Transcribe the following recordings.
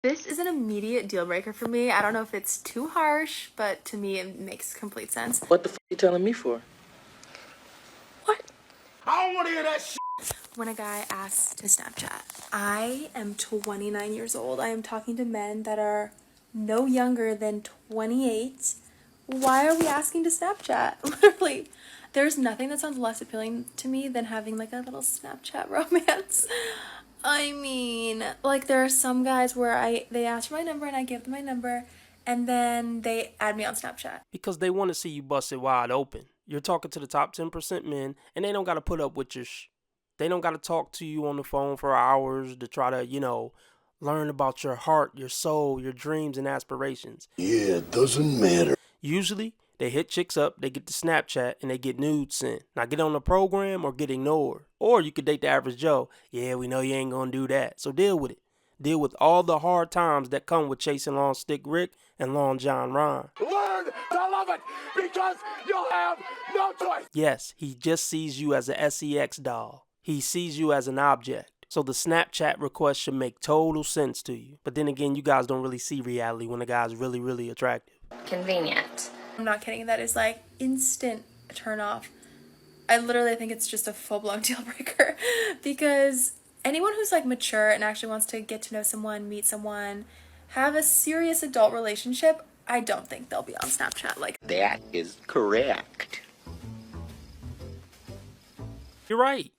This is an immediate deal breaker for me. I don't know if it's too harsh, but to me it makes complete sense. What the f you telling me for? What? I don't want to hear that shit. When a guy asks to Snapchat, I am 29 years old. I am talking to men that are no younger than 28. Why are we asking to Snapchat? Literally, there's nothing that sounds less appealing to me than having like a little Snapchat romance. I mean, like there are some guys where they ask for my number and I give them my number and then they add me on Snapchat. Because they want to see you busted wide open. You're talking to the top 10% men and they don't got to put up with your They don't got to talk to you on the phone for hours to try to, learn about your heart, your soul, your dreams and aspirations. Yeah, it doesn't matter. Usually, they hit chicks up, they get the Snapchat, and they get nudes sent. Now, get on the program or get ignored. Or you could date the average Joe. Yeah, we know you ain't gonna do that. So deal with it. Deal with all the hard times that come with chasing Long Stick Rick and Long John Ron. Learn to love it because you'll have no choice. Yes, he just sees you as a sex doll. He sees you as an object. So the Snapchat request should make total sense to you. But then again, you guys don't really see reality when a guy's really, really attractive. Convenient. I'm not kidding. That is like instant turn off. I literally think it's just a full-blown deal breaker because anyone who's like mature and actually wants to get to know someone, meet someone, have a serious adult relationship, I don't think they'll be on Snapchat. Like, That is correct. You're right.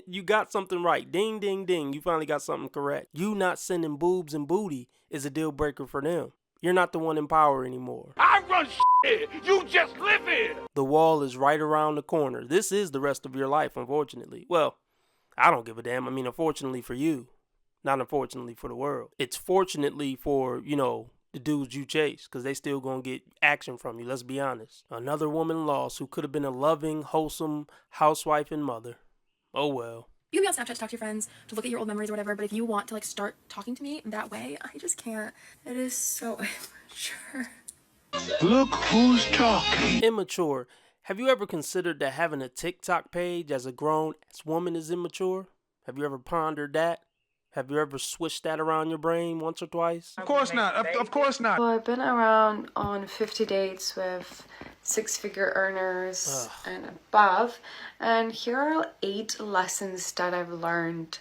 You got something right. Ding, ding, ding. You finally got something correct. You not sending boobs and booty is a deal breaker for them. You're not the one in power anymore. I run shit. You just live here. The wall is right around the corner. This is the rest of your life, unfortunately. Well, I don't give a damn. I mean, unfortunately for you, not unfortunately for the world. It's fortunately for, the dudes you chase, because they still gonna get action from you, let's be honest. Another woman lost who could have been a loving, wholesome housewife and mother. Oh well. you can be on Snapchat to talk to your friends, to look at your old memories or whatever, but if you want to like start talking to me that way, I just can't. It is so immature. Look who's talking. Immature. Have you ever considered that having a TikTok page as a grown-ass woman is immature? Have you ever pondered that? Have you ever switched that around your brain once or twice? Of course not. Of course not. Well, I've been around on 50 dates with six-figure earners and above, and here are 8 lessons that I've learned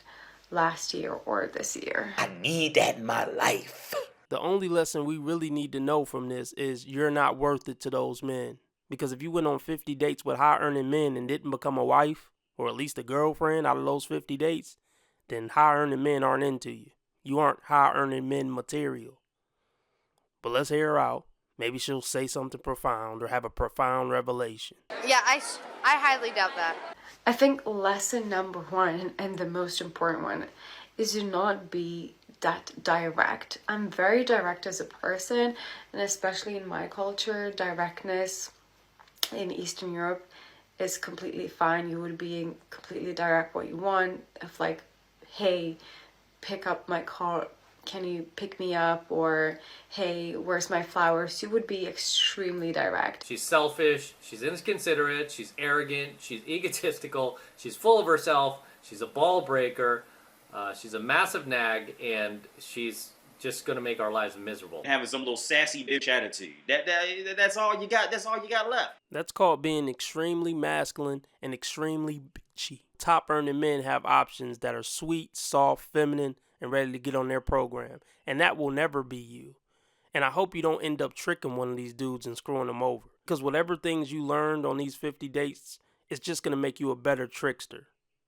last year or this year. I need that in my life. The only lesson we really need to know from this is you're not worth it to those men. Because if you went on 50 dates with high-earning men and didn't become a wife, or at least a girlfriend out of those 50 dates, then high-earning men aren't into you. You aren't high-earning men material. But let's hear her out. Maybe she'll say something profound or have a profound revelation. Yeah, I highly doubt that. I think lesson number 1, and the most important one, is to not be that direct. I'm very direct as a person, and especially in my culture, directness in Eastern Europe is completely fine. You would be completely direct what you want. If like, hey, pick up my car, can you pick me up? Or hey, where's my flowers? You would be extremely direct. She's selfish, she's inconsiderate, she's arrogant, she's egotistical, she's full of herself, she's a ball breaker, she's a massive nag, and she's just gonna make our lives miserable. Having some little sassy bitch attitude. That's all you got. That's all you got left. That's called being extremely masculine and extremely bitchy. Top earning men have options that are sweet, soft, feminine, and ready to get on their program. And that will never be you. And I hope you don't end up tricking one of these dudes and screwing them over. Because whatever things you learned on these 50 dates, it's just going to make you a better trickster.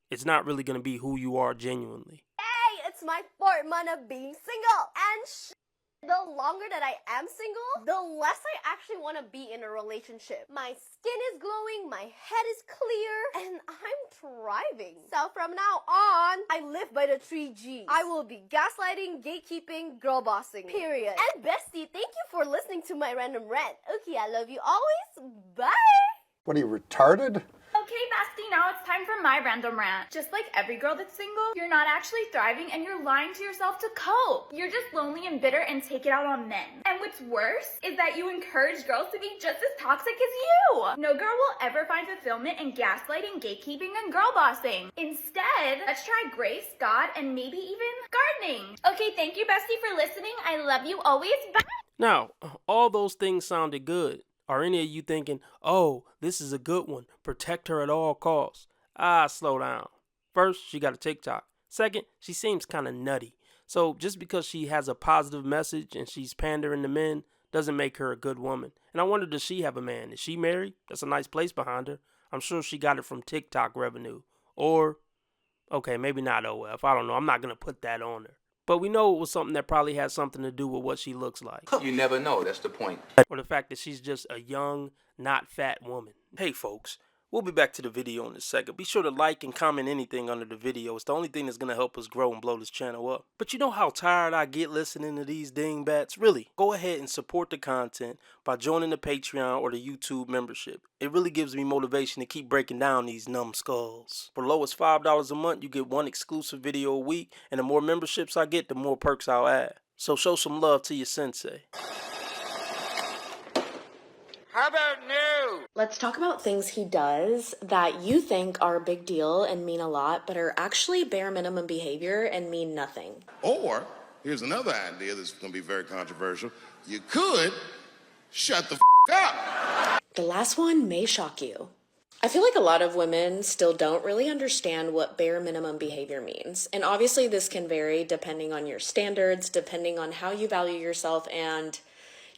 It's not really going to be who you are genuinely. Hey, it's my 4th month of being single. And the longer that I am single, the less I actually want to be in a relationship. My skin is glowing, my head is clear, and I'm thriving. So from now on, I live by the 3 Gs. I will be gaslighting, gatekeeping, girl bossing, period. And bestie, thank you for listening to my random rant. Okay, I love you always. Bye! What are you, retarded? Okay, bestie, now it's time for my random rant. Just like every girl that's single, you're not actually thriving and you're lying to yourself to cope. You're just lonely and bitter and take it out on men. And what's worse is that you encourage girls to be just as toxic as you. No girl will ever find fulfillment in gaslighting, gatekeeping, and girl bossing. Instead, let's try grace, God, and maybe even gardening. Okay, thank you, bestie, for listening. I love you always. Bye. Now, all those things sounded good. Are any of you thinking, oh, this is a good one, protect her at all costs? Slow down. First, she got a TikTok. Second, she seems kind of nutty. So just because she has a positive message and she's pandering to men doesn't make her a good woman. And I wonder, does she have a man? Is she married? That's a nice place behind her. I'm sure she got it from TikTok revenue. Or, okay, maybe not OF. I don't know. I'm not going to put that on her. But we know it was something that probably has something to do with what she looks like. You never know. That's the point. Or the fact that she's just a young, not fat woman. Hey, folks. We'll be back to the video in a second. Be sure to like and comment anything under the video. It's the only thing that's going to help us grow and blow this channel up. But you know how tired I get listening to these dingbats? Really, go ahead and support the content by joining the Patreon or the YouTube membership. It really gives me motivation to keep breaking down these numbskulls. For low as $5 a month, you get one exclusive video a week. And the more memberships I get, the more perks I'll add. So show some love to your sensei. How about new? Let's talk about things he does that you think are a big deal and mean a lot, but are actually bare minimum behavior and mean nothing. Or, here's another idea that's going to be very controversial. You could shut the up. The last one may shock you. I feel like a lot of women still don't really understand what bare minimum behavior means. And obviously this can vary depending on your standards, depending on how you value yourself, and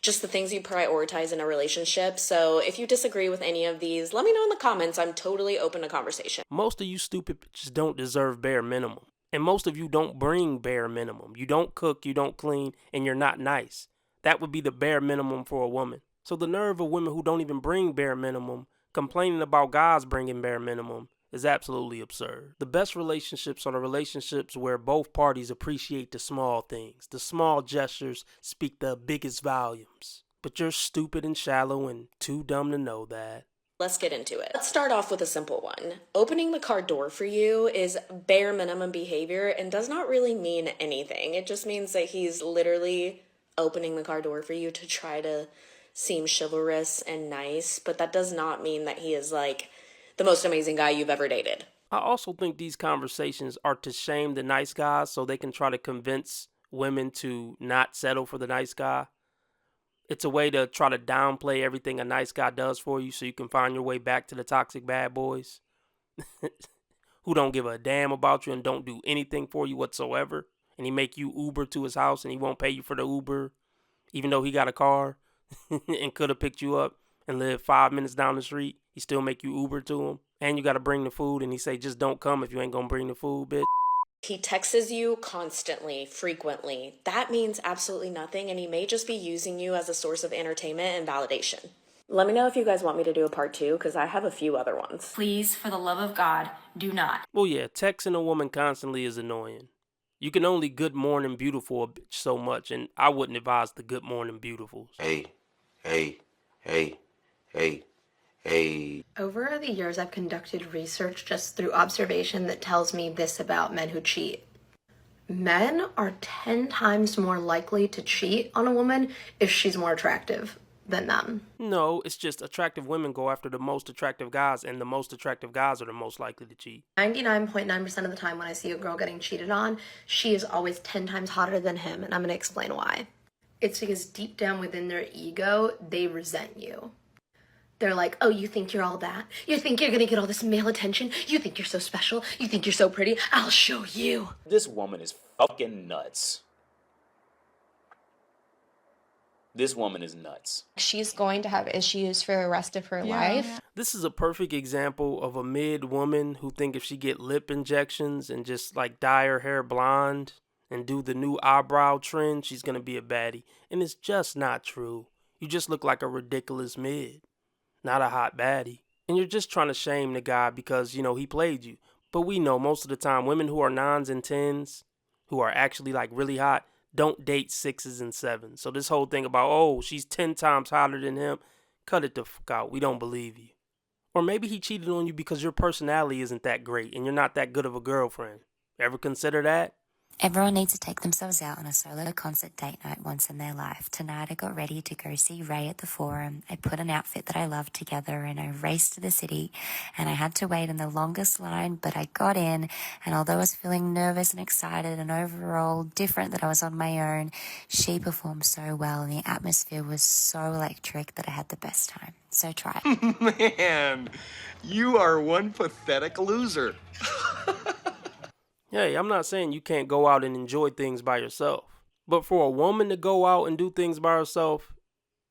just the things you prioritize in a relationship. So if you disagree with any of these, let me know in the comments. I'm totally open to conversation. Most of you stupid bitches don't deserve bare minimum. And most of you don't bring bare minimum. You don't cook, you don't clean, and you're not nice. That would be the bare minimum for a woman. So the nerve of women who don't even bring bare minimum complaining about guys bringing bare minimum is absolutely absurd. The best relationships are the relationships where both parties appreciate the small things. The small gestures speak the biggest volumes. But you're stupid and shallow and too dumb to know that. Let's get into it. Let's start off with a simple one. Opening the car door for you is bare minimum behavior and does not really mean anything. It just means that he's literally opening the car door for you to try to seem chivalrous and nice, but that does not mean that he is like the most amazing guy you've ever dated. I also think these conversations are to shame the nice guys so they can try to convince women to not settle for the nice guy. It's a way to try to downplay everything a nice guy does for you so you can find your way back to the toxic bad boys who don't give a damn about you and don't do anything for you whatsoever. And he make you Uber to his house and he won't pay you for the Uber even though he got a car and could have picked you up and lived 5 minutes down the street. He still make you Uber to him. And you got to bring the food. And he say, just don't come if you ain't going to bring the food, bitch. He texts you constantly, frequently. That means absolutely nothing. And he may just be using you as a source of entertainment and validation. Let me know if you guys want me to do a part 2, because I have a few other ones. Please, for the love of God, do not. Well, yeah, texting a woman constantly is annoying. You can only good morning beautiful a bitch so much. And I wouldn't advise the good morning beautifuls. Hey. Over the years, I've conducted research just through observation that tells me this about men who cheat. Men are 10 times more likely to cheat on a woman if she's more attractive than them. No, it's just attractive women go after the most attractive guys, and the most attractive guys are the most likely to cheat. 99.9% of the time when I see a girl getting cheated on, she is always 10 times hotter than him, and I'm going to explain why. It's because deep down within their ego, they resent you. They're like, oh, you think you're all that? You think you're gonna get all this male attention? You think you're so special? You think you're so pretty? I'll show you. This woman is fucking nuts. This woman is nuts. She's going to have issues for the rest of her life. This is a perfect example of a mid woman who think if she get lip injections and just like dye her hair blonde and do the new eyebrow trend, she's gonna be a baddie. And it's just not true. You just look like a ridiculous mid. Not a hot baddie. And you're just trying to shame the guy because, you know, he played you. But we know most of the time women who are 9s and 10s, who are actually like really hot, don't date 6s and 7s. So this whole thing about, oh, she's 10 times hotter than him, cut it the fuck out. We don't believe you. Or maybe he cheated on you because your personality isn't that great and you're not that good of a girlfriend. Ever consider that? Everyone needs to take themselves out on a solo concert date night once in their life. Tonight I got ready to go see Ray at the Forum. I put an outfit that I loved together and I raced to the city, and I had to wait in the longest line, but I got in, and although I was feeling nervous and excited and overall different that I was on my own, she performed so well and the atmosphere was so electric that I had the best time. So try it. Man, you are one pathetic loser. Hey, I'm not saying you can't go out and enjoy things by yourself. But for a woman to go out and do things by herself,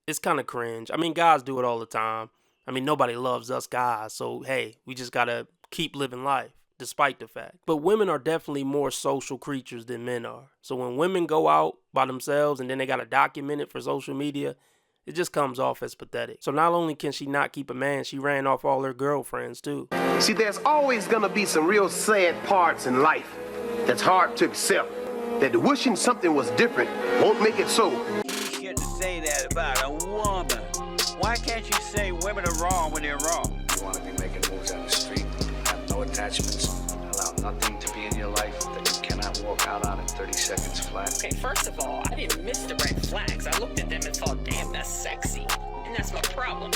it's kind of cringe. I mean, guys do it all the time. I mean, nobody loves us guys. So, hey, we just got to keep living life, despite the fact. But women are definitely more social creatures than men are. So when women go out by themselves and then they got to document it for social media, it just comes off as pathetic. So not only can she not keep a man, she ran off all her girlfriends too. See, there's always gonna be some real sad parts in life that's hard to accept. That wishing something was different won't make it so. You shouldn't say that about a woman. Why can't you say women are wrong when they're wrong? You want to be making moves on the street, have no attachments, allow nothing to be in your life that you cannot walk out on in 30 seconds flat. Okay, first of all, I didn't miss the red flags. I looked at them and thought, damn, that's sexy. And that's my problem.